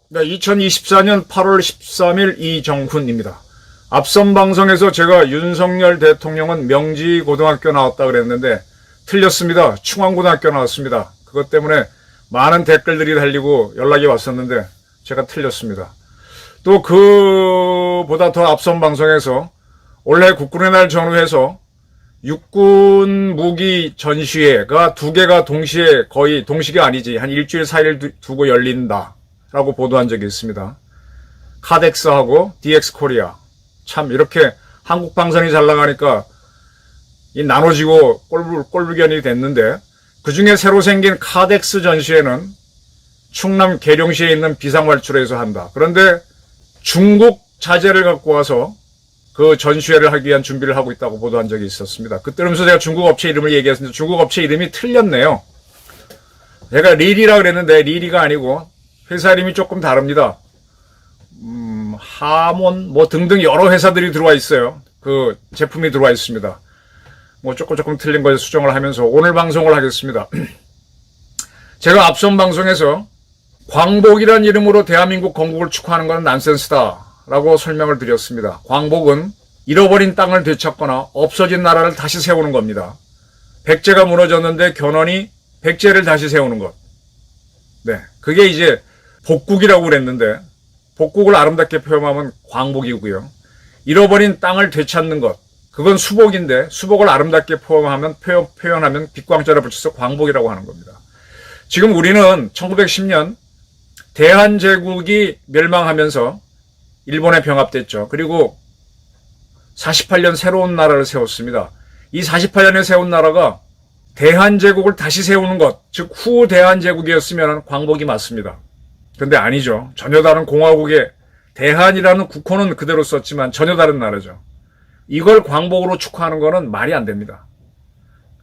네, 2024년 8월 13일 이정훈입니다. 앞선 방송에서 제가 윤석열 대통령은 명지고등학교 나왔다 그랬는데 틀렸습니다. 충안고등학교 나왔습니다. 그것 때문에 많은 댓글들이 달리고 연락이 왔었는데 제가 틀렸습니다. 또 그보다 더 앞선 방송에서 올해 국군의 날 전후해서 육군 무기 전시회가 두 개가 동시에 거의 동시가 아니지 한 일주일 사이를 두고 열린다 라고 보도한 적이 있습니다. 카덱스하고 DX 코리아. 참 이렇게 한국 방송이 잘 나가니까 이 나눠지고 꼴불견이 됐는데 그 중에 새로 생긴 카덱스 전시회는 충남 계룡시에 있는 비상발출소에서 한다. 그런데 중국 자재를 갖고 와서 그 전시회를 하기 위한 준비를 하고 있다고 보도한 적이 있었습니다. 그때면서 제가 중국 업체 이름을 얘기했는데 중국 업체 이름이 틀렸네요. 제가 리리라 그랬는데 리리가 아니고 회사 이름이 조금 다릅니다. 하몬 뭐 등등 여러 회사들이 들어와 있어요. 그 제품이 들어와 있습니다. 뭐 조금 틀린 거에 수정을 하면서 오늘 방송을 하겠습니다. 제가 앞선 방송에서 광복이란 이름으로 대한민국 건국을 축하하는 건 난센스다 라고 설명을 드렸습니다. 광복은 잃어버린 땅을 되찾거나 없어진 나라를 다시 세우는 겁니다. 백제가 무너졌는데 견훤이 백제를 다시 세우는 것. 네, 그게 이제 복국이라고 그랬는데 복국을 아름답게 표현하면 광복이고요. 잃어버린 땅을 되찾는 것. 그건 수복인데 수복을 아름답게 표현하면 빛광자를 붙여서 광복이라고 하는 겁니다. 지금 우리는 1910년 대한제국이 멸망하면서 일본에 병합됐죠. 그리고 48년 새로운 나라를 세웠습니다. 이 48년에 세운 나라가 대한제국을 다시 세우는 것, 즉 후 대한제국이었으면 광복이 맞습니다. 근데 아니죠. 전혀 다른 공화국의 대한이라는 국호는 그대로 썼지만 전혀 다른 나라죠. 이걸 광복으로 축하하는 거는 말이 안 됩니다.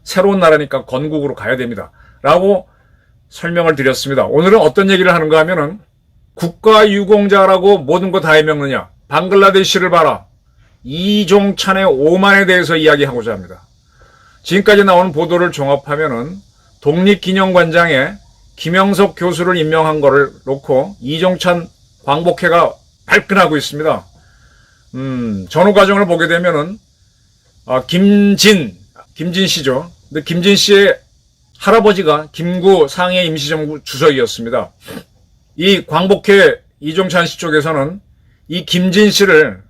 새로운 나라니까 건국으로 가야 됩니다. 라고 설명을 드렸습니다. 오늘은 어떤 얘기를 하는가 하면은 국가유공자라고 모든 거 다 해먹느냐. 방글라데시를 봐라. 이종찬의 오만에 대해서 이야기하고자 합니다. 지금까지 나온 보도를 종합하면은 독립기념관장에 김영석 교수를 임명한 거를 놓고 이종찬 광복회가 발끈하고 있습니다. 전후 과정을 보게 되면은 김진 씨죠. 근데 김진 씨의 할아버지가 김구 상해 임시정부 주석이었습니다. 이 광복회 이종찬 씨 쪽에서는 이 김진 씨를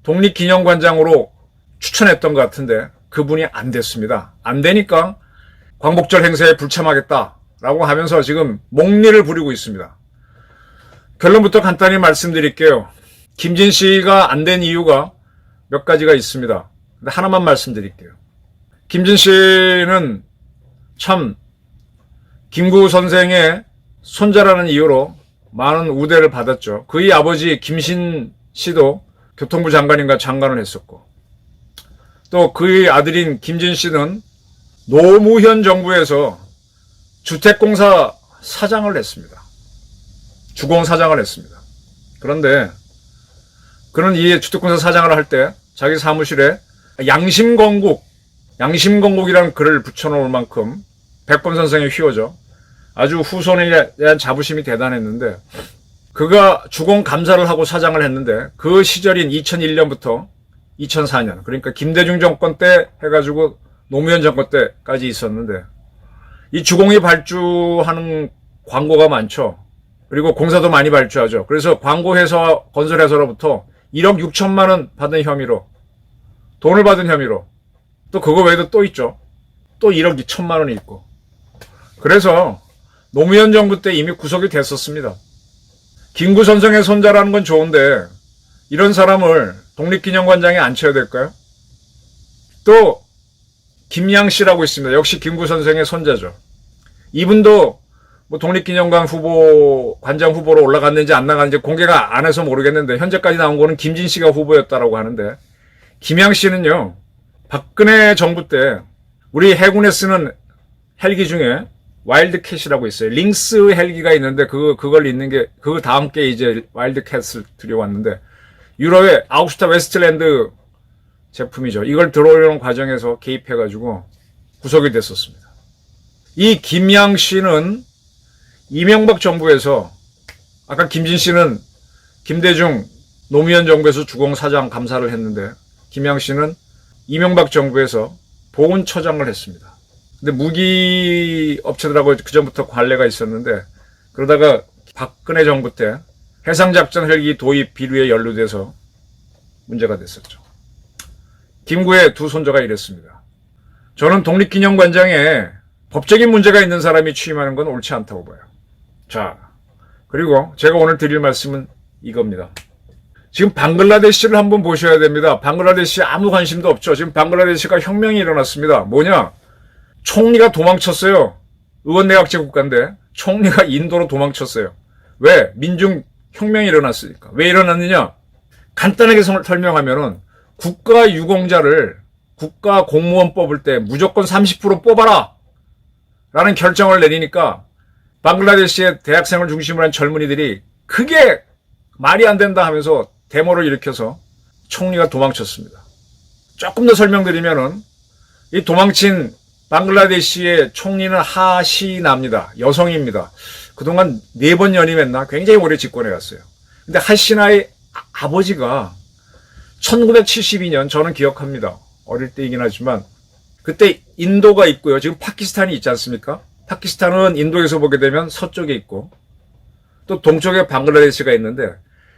독립기념관장으로 추천했던 것 같은데 그분이 안 됐습니다. 안 되니까 광복절 행사에 불참하겠다라고 하면서 지금 목리를 부리고 있습니다. 결론부터 간단히 말씀드릴게요. 김진 씨가 안 된 이유가 몇 가지가 있습니다. 근데 하나만 말씀드릴게요. 김진 씨는 참 김구 선생의 손자라는 이유로 많은 우대를 받았죠. 그의 아버지 김신 씨도 교통부 장관인가 장관을 했었고 또 그의 아들인 김진 씨는 노무현 정부에서 주택공사 사장을 했습니다. 주공사장을 했습니다. 그런데 그는 이 주택공사 사장을 할 때 자기 사무실에 양심건국이라는 글을 붙여놓을 만큼 백범선생의 휘호죠. 아주 후손에 대한 자부심이 대단했는데 그가 주공감사를 하고 사장을 했는데 그 시절인 2001년부터 2004년 그러니까 김대중 정권 때 해가지고 노무현 정권 때까지 있었는데 이 주공이 발주하는 광고가 많죠. 그리고 공사도 많이 발주하죠. 그래서 광고회사, 건설회사로부터 1억 6천만 원 받은 혐의로 돈을 받은 혐의로 또 그거 외에도 또 있죠. 또 1억 2천만 원이 있고 그래서 노무현 정부 때 이미 구속이 됐었습니다. 김구 선생의 손자라는 건 좋은데 이런 사람을 독립기념관장에 앉혀야 될까요? 또 김양 씨라고 있습니다. 역시 김구 선생의 손자죠. 이분도 뭐 독립기념관 관장 후보로 올라갔는지 안 나갔는지 공개가 안 해서 모르겠는데 현재까지 나온 거는 김진 씨가 후보였다라고 하는데 김양 씨는요. 박근혜 정부 때 우리 해군에 쓰는 헬기 중에 와일드캣이라고 있어요. 링스 헬기가 있는데 그걸 있는 게 그 다음 게 이제 와일드캣을 들여왔는데 유럽의 아우구스타 웨스틀랜드 제품이죠. 이걸 들어오려는 과정에서 개입해가지고 구속이 됐었습니다. 이 김양 씨는 이명박 정부에서, 아까 김진 씨는 김대중 노무현 정부에서 주공사장 감사를 했는데, 김양 씨는 이명박 정부에서 보훈처장을 했습니다. 근데 무기 업체들하고 그전부터 관례가 있었는데, 그러다가 박근혜 정부 때 해상작전 헬기 도입 비리에 연루돼서 문제가 됐었죠. 김구의 두 손자가 이랬습니다. 저는 독립기념관장에 법적인 문제가 있는 사람이 취임하는 건 옳지 않다고 봐요. 자, 그리고 제가 오늘 드릴 말씀은 이겁니다. 지금 방글라데시를 한번 보셔야 됩니다. 방글라데시 아무 관심도 없죠. 지금 방글라데시가 혁명이 일어났습니다. 뭐냐? 총리가 도망쳤어요. 의원내각제 국가인데 총리가 인도로 도망쳤어요. 왜? 민중혁명이 일어났으니까. 왜 일어났느냐? 간단하게 설명하면은 국가 유공자를 국가 공무원 뽑을 때 무조건 30% 뽑아라! 라는 결정을 내리니까 방글라데시의 대학생을 중심으로 한 젊은이들이 그게 말이 안 된다 하면서 데모를 일으켜서 총리가 도망쳤습니다. 조금 더 설명드리면은 이 도망친 방글라데시의 총리는 하시나입니다. 여성입니다. 그동안 4번 연임했나? 굉장히 오래 집권해 갔어요. 근데 하시나의 아버지가 1972년, 저는 기억합니다. 어릴 때이긴 하지만, 그때 인도가 있고요. 지금 파키스탄이 있지 않습니까? 파키스탄은 인도에서 보게 되면 서쪽에 있고, 또 동쪽에 방글라데시가 있는데,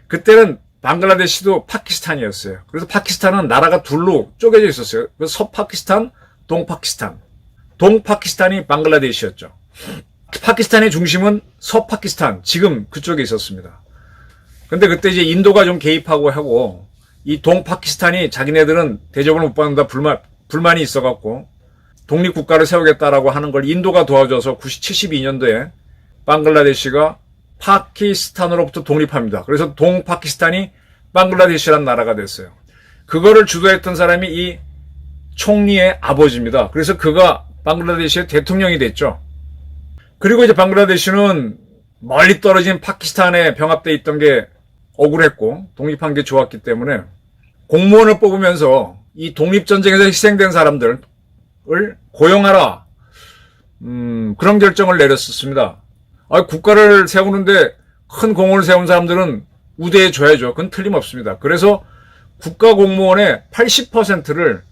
그때는 방글라데시도 파키스탄이었어요. 그래서 파키스탄은 나라가 둘로 쪼개져 있었어요. 그래서 서파키스탄, 동파키스탄. 동파키스탄이 방글라데시였죠. 파키스탄의 중심은 서파키스탄, 지금 그쪽에 있었습니다. 근데 그때 이제 인도가 좀 개입하고 하고, 이 동파키스탄이 자기네들은 대접을 못 받는다 불만이 있어갖고, 독립국가를 세우겠다라고 하는 걸 인도가 도와줘서 72년도에 방글라데시가 파키스탄으로부터 독립합니다. 그래서 동파키스탄이 방글라데시라는 나라가 됐어요. 그거를 주도했던 사람이 이 총리의 아버지입니다. 그래서 그가 방글라데시의 대통령이 됐죠. 그리고 이제 방글라데시는 멀리 떨어진 파키스탄에 병합돼 있던 게 억울했고 독립한 게 좋았기 때문에 공무원을 뽑으면서 이 독립전쟁에서 희생된 사람들을 고용하라. 그런 결정을 내렸었습니다. 국가를 세우는데 큰 공헌을 세운 사람들은 우대해 줘야죠. 그건 틀림없습니다. 그래서 국가 공무원의 80%를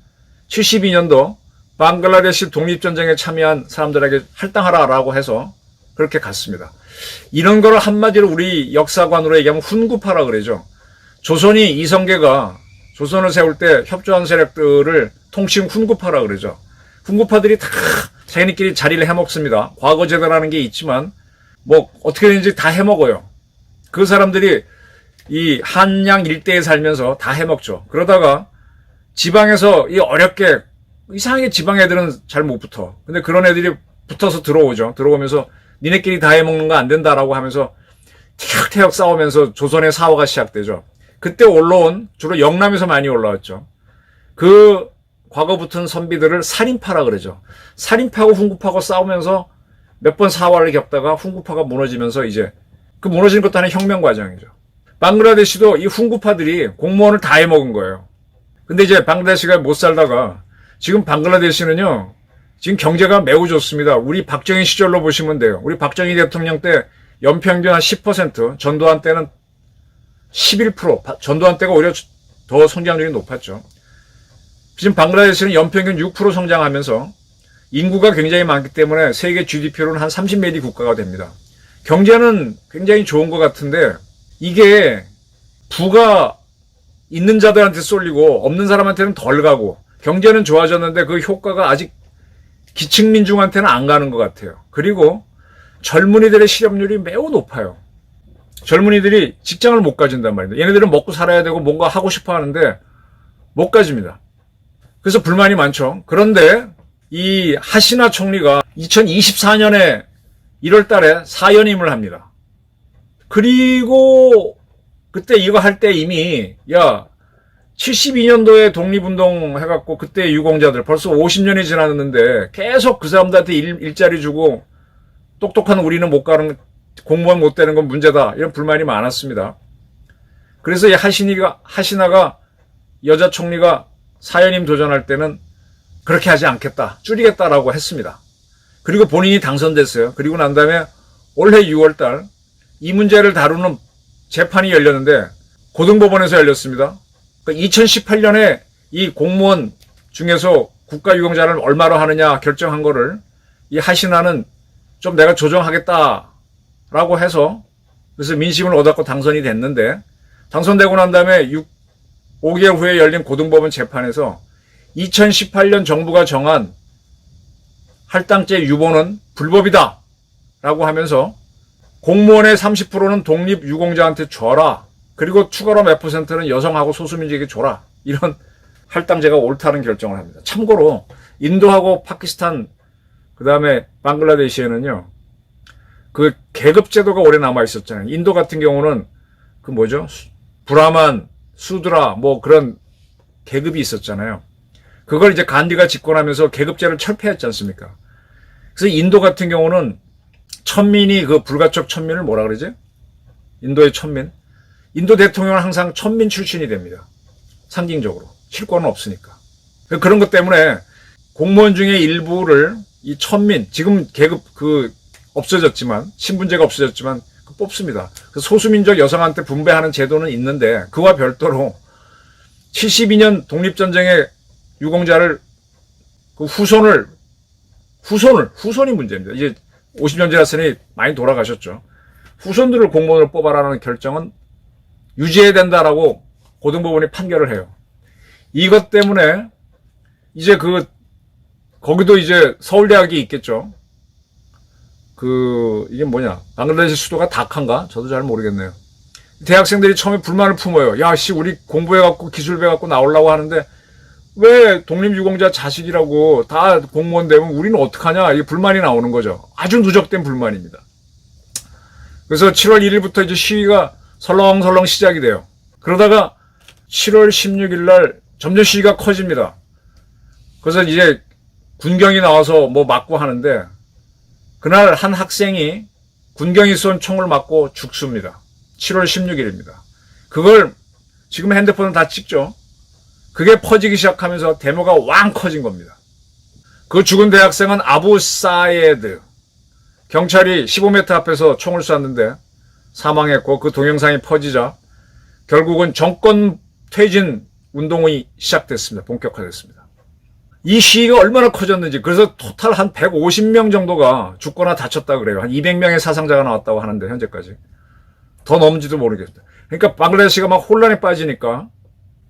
72년도 방글라데시 독립전쟁에 참여한 사람들에게 할당하라라고 해서 그렇게 갔습니다. 이런 거를 한마디로 우리 역사관으로 얘기하면 훈구파라 그러죠. 조선이 이성계가 조선을 세울 때 협조한 세력들을 통칭 훈구파라 그러죠. 훈구파들이 다 자기네끼리 자리를 해먹습니다. 과거제도라는 게 있지만 뭐 어떻게 되는지 다 해먹어요. 그 사람들이 이 한양 일대에 살면서 다 해먹죠. 그러다가 지방에서 이 어렵게 이상하게 지방 애들은 잘 못 붙어. 근데 그런 애들이 붙어서 들어오죠. 들어오면서 니네끼리 다 해먹는 거 안 된다라고 하면서 티격태격 싸우면서 조선의 사화가 시작되죠. 그때 올라온 주로 영남에서 많이 올라왔죠. 그 과거 붙은 선비들을 살인파라 그러죠. 살인파하고 훈구파하고 싸우면서 몇 번 사화를 겪다가 훈구파가 무너지면서 이제 그 무너지는 것도 하나의 혁명 과정이죠. 방글라데시도 이 훈구파들이 공무원을 다 해먹은 거예요. 근데 이제 방글라데시가 못 살다가 지금 방글라데시는요, 지금 경제가 매우 좋습니다. 우리 박정희 시절로 보시면 돼요. 우리 박정희 대통령 때 연평균 한 10%, 전두환 때는 11%, 전두환 때가 오히려 더 성장률이 높았죠. 지금 방글라데시는 연평균 6% 성장하면서 인구가 굉장히 많기 때문에 세계 GDP로는 한 30몇 위 국가가 됩니다. 경제는 굉장히 좋은 것 같은데 이게 부가 있는 자들한테 쏠리고 없는 사람한테는 덜 가고 경제는 좋아졌는데 그 효과가 아직 기층민중한테는 안 가는 것 같아요. 그리고 젊은이들의 실업률이 매우 높아요. 젊은이들이 직장을 못 가진단 말입니다. 얘네들은 먹고 살아야 되고 뭔가 하고 싶어 하는데 못 가집니다. 그래서 불만이 많죠. 그런데 이 하시나 총리가 2024년에 1월 달에 사연임을 합니다. 그리고 그때 이거 할 때 이미 72년도에 독립운동 해갖고 그때 유공자들 벌써 50년이 지났는데 계속 그 사람들한테 일자리 주고 똑똑한 우리는 못 가는 공무원 못 되는 건 문제다. 이런 불만이 많았습니다. 그래서 이 하시나가 여자 총리가 사연임 도전할 때는 그렇게 하지 않겠다, 줄이겠다라고 했습니다. 그리고 본인이 당선됐어요. 그리고 난 다음에 올해 6월달 이 문제를 다루는 재판이 열렸는데 고등법원에서 열렸습니다. 2018년에 이 공무원 중에서 국가유공자를 얼마로 하느냐 결정한 거를 이 하시나는 좀 내가 조정하겠다라고 해서 그래서 민심을 얻었고 당선이 됐는데 당선되고 난 다음에 5개월 후에 열린 고등법원 재판에서 2018년 정부가 정한 할당제 유보는 불법이다 라고 하면서 공무원의 30%는 독립유공자한테 줘라. 그리고 추가로 몇 %는 여성하고 소수민족에게 줘라. 이런 할당제가 옳다는 결정을 합니다. 참고로 인도하고 파키스탄 그다음에 방글라데시에는요. 그 계급제도가 오래 남아 있었잖아요. 인도 같은 경우는 그 뭐죠? 브라만, 수드라 뭐 그런 계급이 있었잖아요. 그걸 이제 간디가 집권하면서 계급제를 철폐했지 않습니까? 그래서 인도 같은 경우는 천민이 그 불가촉 천민을 뭐라 그러지? 인도의 천민? 인도 대통령은 항상 천민 출신이 됩니다. 상징적으로. 실권은 없으니까. 그런 것 때문에 공무원 중에 일부를 이 천민, 지금 계급 없어졌지만, 신분제가 없어졌지만 뽑습니다. 소수민족 여성한테 분배하는 제도는 있는데 그와 별도로 72년 독립전쟁의 유공자를 후손이 문제입니다. 이제 50년 지났으니 많이 돌아가셨죠. 후손들을 공무원으로 뽑아라는 결정은 유지해야 된다라고 고등법원이 판결을 해요. 이것 때문에 이제 거기도 이제 서울대학이 있겠죠. 이게 뭐냐. 방글라데시 수도가 다카인가? 저도 잘 모르겠네요. 대학생들이 처음에 불만을 품어요. 야, 우리 공부해갖고 기술 배워갖고 나오려고 하는데 왜 독립유공자 자식이라고 다 공무원 되면 우리는 어떡하냐. 이게 불만이 나오는 거죠. 아주 누적된 불만입니다. 그래서 7월 1일부터 이제 시위가 설렁설렁 시작이 돼요. 그러다가 7월 16일 날 점점 시위가 커집니다. 그래서 이제 군경이 나와서 뭐 맞고 하는데 그날 한 학생이 군경이 쏜 총을 맞고 죽습니다. 7월 16일입니다. 그걸 지금 핸드폰은 다 찍죠. 그게 퍼지기 시작하면서 데모가 왕 커진 겁니다. 그 죽은 대학생은 아부 사예드. 경찰이 15m 앞에서 총을 쐈는데 사망했고 그 동영상이 퍼지자 결국은 정권 퇴진 운동이 시작됐습니다. 본격화됐습니다. 이 시위가 얼마나 커졌는지 그래서 토탈 한 150명 정도가 죽거나 다쳤다 그래요. 한 200명의 사상자가 나왔다고 하는데 현재까지. 더 넘은지도 모르겠습니다. 그러니까 방글라데시가 막 혼란에 빠지니까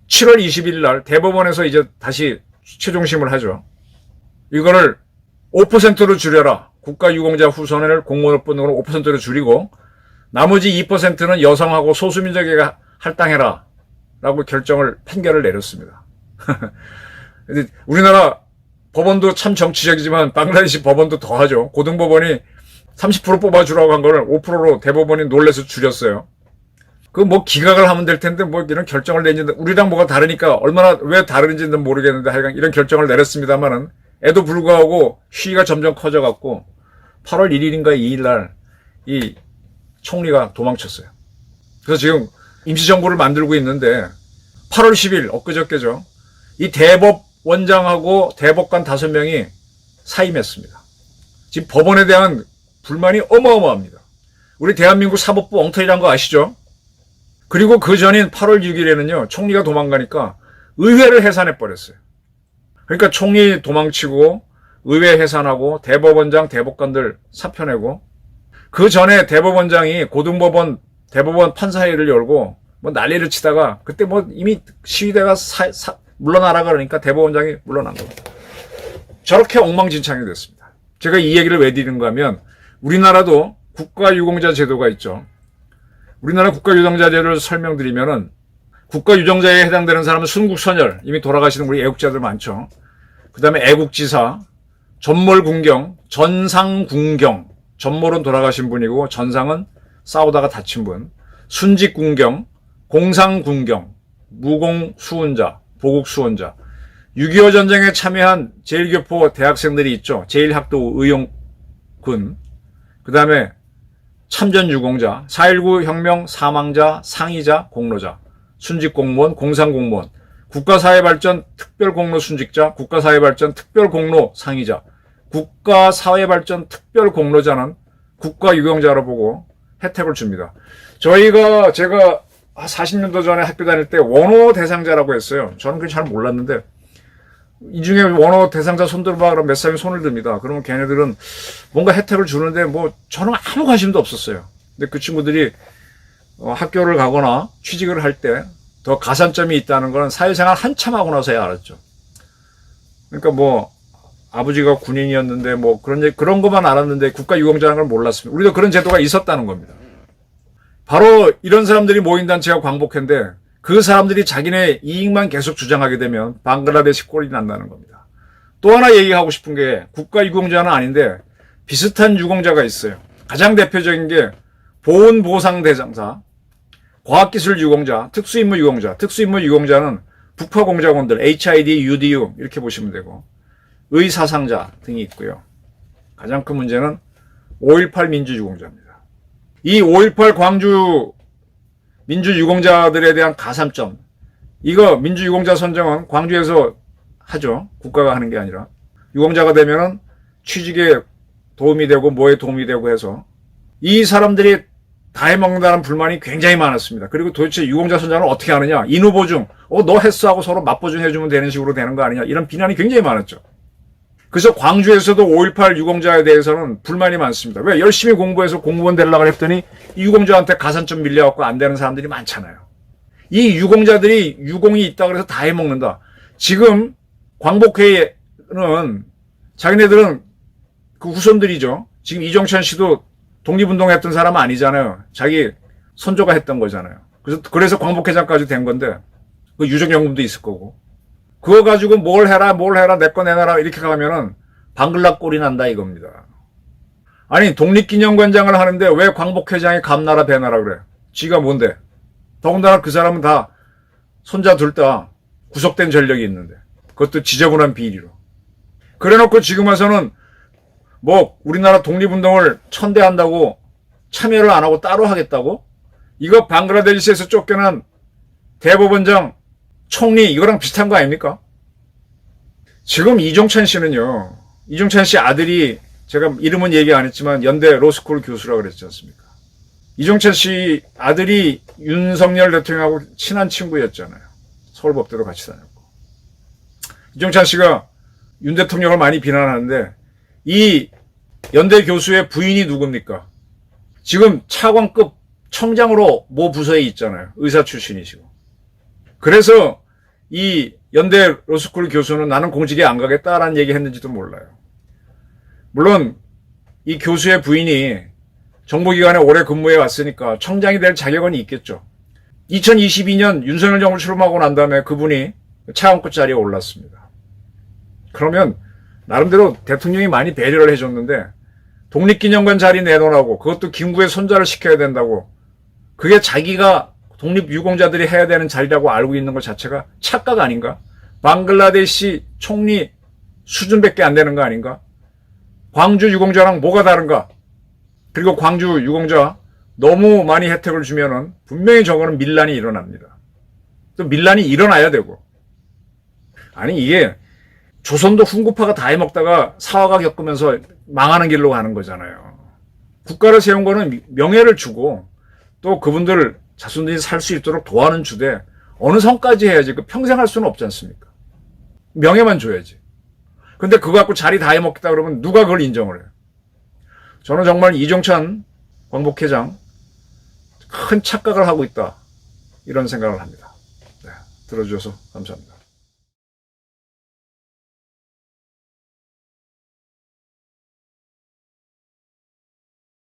7월 20일 날 대법원에서 이제 다시 최종심을 하죠. 이거를 5%로 줄여라. 국가유공자 후손을 공무원으로 뽑는 걸 5%로 줄이고 나머지 2%는 여성하고 소수민족에게 할당해라. 라고 판결을 내렸습니다. 우리나라 법원도 참 정치적이지만 방글라데시 법원도 더하죠. 고등법원이 30% 뽑아주라고 한 거를 5%로 대법원이 놀래서 줄였어요. 기각을 하면 될 텐데 이런 결정을 내는데 우리랑 뭐가 다르니까 왜 다른지는 모르겠는데 하여간 이런 결정을 내렸습니다만은 에도 불구하고 시위가 점점 커져갖고 8월 1일인가 2일 날 이 총리가 도망쳤어요. 그래서 지금 임시정부를 만들고 있는데 8월 10일 엊그저께죠. 이 대법원장하고 대법관 5명이 사임했습니다. 지금 법원에 대한 불만이 어마어마합니다. 우리 대한민국 사법부 엉터리란 거 아시죠? 그리고 그 전인 8월 6일에는요. 총리가 도망가니까 의회를 해산해버렸어요. 그러니까 총리 도망치고 의회 해산하고 대법원장 대법관들 사표내고 그 전에 대법원장이 고등법원 대법원 판사회의를 열고 난리를 치다가 그때 이미 시위대가 물러나라 그러니까 대법원장이 물러난 겁니다. 저렇게 엉망진창이 됐습니다. 제가 이 얘기를 왜 드리는가 하면 우리나라도 국가유공자 제도가 있죠. 우리나라 국가유공자 제도를 설명드리면은 국가유정자에 해당되는 사람은 순국선열, 이미 돌아가시는 우리 애국자들 많죠. 그 다음에 애국지사, 전몰군경, 전상군경, 전몰은 돌아가신 분이고 전상은 싸우다가 다친 분, 순직군경, 공상군경, 무공수훈자, 보국수훈자, 6.25 전쟁에 참여한 제1교포 대학생들이 있죠. 제1학도 의용군, 그 다음에 참전유공자, 4.19 혁명 사망자, 상이자, 공로자, 순직공무원, 공상공무원, 국가사회발전 특별공로 순직자, 국가사회발전 특별공로 상위자, 국가사회발전 특별공로자는 국가유공자로 보고 혜택을 줍니다. 제가 40년도 전에 학교 다닐 때 원호 대상자라고 했어요. 저는 그걸 잘 몰랐는데 이 중에 원호 대상자 손 들어봐 그러면 몇 사람이 손을 듭니다. 그러면 걔네들은 뭔가 혜택을 주는데 뭐 저는 아무 관심도 없었어요. 근데 그 친구들이 학교를 가거나 취직을 할 때 더 가산점이 있다는 건 사회생활 한참 하고 나서야 알았죠. 그러니까 뭐 아버지가 군인이었는데 뭐 그런 것만 알았는데 국가유공자라는 걸 몰랐습니다. 우리도 그런 제도가 있었다는 겁니다. 바로 이런 사람들이 모인 단체가 광복회인데 그 사람들이 자기네 이익만 계속 주장하게 되면 방글라데시 꼴이 난다는 겁니다. 또 하나 얘기하고 싶은 게 국가유공자는 아닌데 비슷한 유공자가 있어요. 가장 대표적인 게 보훈보상대상자, 과학기술 유공자, 특수임무 유공자. 특수임무 유공자는 북파공작원들, HID, UDU 이렇게 보시면 되고 의사상자 등이 있고요. 가장 큰 문제는 5.18 민주유공자입니다. 이 5.18 광주 민주유공자들에 대한 가산점, 이거 민주유공자 선정은 광주에서 하죠. 국가가 하는 게 아니라. 유공자가 되면은 취직에 도움이 되고 뭐에 도움이 되고 해서 이 사람들이 다 해먹는다는 불만이 굉장히 많았습니다. 그리고 도대체 유공자 선정을 어떻게 하느냐. 인후보증, 너 했어 하고 서로 맞보증 해주면 되는 식으로 되는 거 아니냐. 이런 비난이 굉장히 많았죠. 그래서 광주에서도 5.18 유공자에 대해서는 불만이 많습니다. 왜? 열심히 공부해서 공무원 되려고 했더니 유공자한테 가산점 밀려갖고 안 되는 사람들이 많잖아요. 이 유공자들이 유공이 있다 그래서 다 해먹는다. 지금 광복회는 자기네들은 그 후손들이죠. 지금 이종찬 씨도 독립운동했던 사람 아니잖아요. 자기 손조가 했던 거잖아요. 그래서 광복회장까지 된 건데 그 유족연금도 있을 거고 그거 가지고 뭘 해라 내 거 내놔라 이렇게 가면은 방글라 꼴이 난다 이겁니다. 아니 독립기념관장을 하는데 왜 광복회장이 감나라 배나라 그래? 지가 뭔데? 더군다나 그 사람은 다 손자 둘 다 구속된 전력이 있는데 그것도 지저분한 비리로 그래놓고 지금 와서는 뭐 우리나라 독립운동을 천대한다고 참여를 안 하고 따로 하겠다고? 이거 방글라데시에서 쫓겨난 대법원장 총리 이거랑 비슷한 거 아닙니까? 지금 이종찬 씨는요. 이종찬 씨 아들이 제가 이름은 얘기 안 했지만 연대 로스쿨 교수라고 그랬지 않습니까? 이종찬 씨 아들이 윤석열 대통령하고 친한 친구였잖아요. 서울법대도 같이 다녔고. 이종찬 씨가 윤 대통령을 많이 비난하는데 이 연대 교수의 부인이 누굽니까? 지금 차관급 청장으로 모 부서에 있잖아요. 의사 출신이시고. 그래서 이 연대 로스쿨 교수는 나는 공직에 안 가겠다라는 얘기 했는지도 몰라요. 물론 이 교수의 부인이 정보기관에 오래 근무해 왔으니까 청장이 될 자격은 있겠죠. 2022년 윤석열 정부 출범하고 난 다음에 그분이 차관급 자리에 올랐습니다. 그러면 나름대로 대통령이 많이 배려를 해줬는데 독립기념관 자리 내놓으라고 그것도 김구의 손자를 시켜야 된다고 그게 자기가 독립유공자들이 해야 되는 자리라고 알고 있는 것 자체가 착각 아닌가? 방글라데시 총리 수준밖에 안 되는 거 아닌가? 광주 유공자랑 뭐가 다른가? 그리고 광주 유공자 너무 많이 혜택을 주면은 분명히 저거는 밀란이 일어납니다. 또 밀란이 일어나야 되고. 아니 이게 조선도 훈구파가 다 해먹다가 사화가 겪으면서 망하는 길로 가는 거잖아요. 국가를 세운 거는 명예를 주고 또 그분들 자손들이 살 수 있도록 도와는 주되 어느 선까지 해야지 그 평생 할 수는 없지 않습니까? 명예만 줘야지. 근데 그거 갖고 자리 다 해먹겠다 그러면 누가 그걸 인정을 해요? 저는 정말 이종찬 광복회장 큰 착각을 하고 있다 이런 생각을 합니다. 네, 들어주셔서 감사합니다.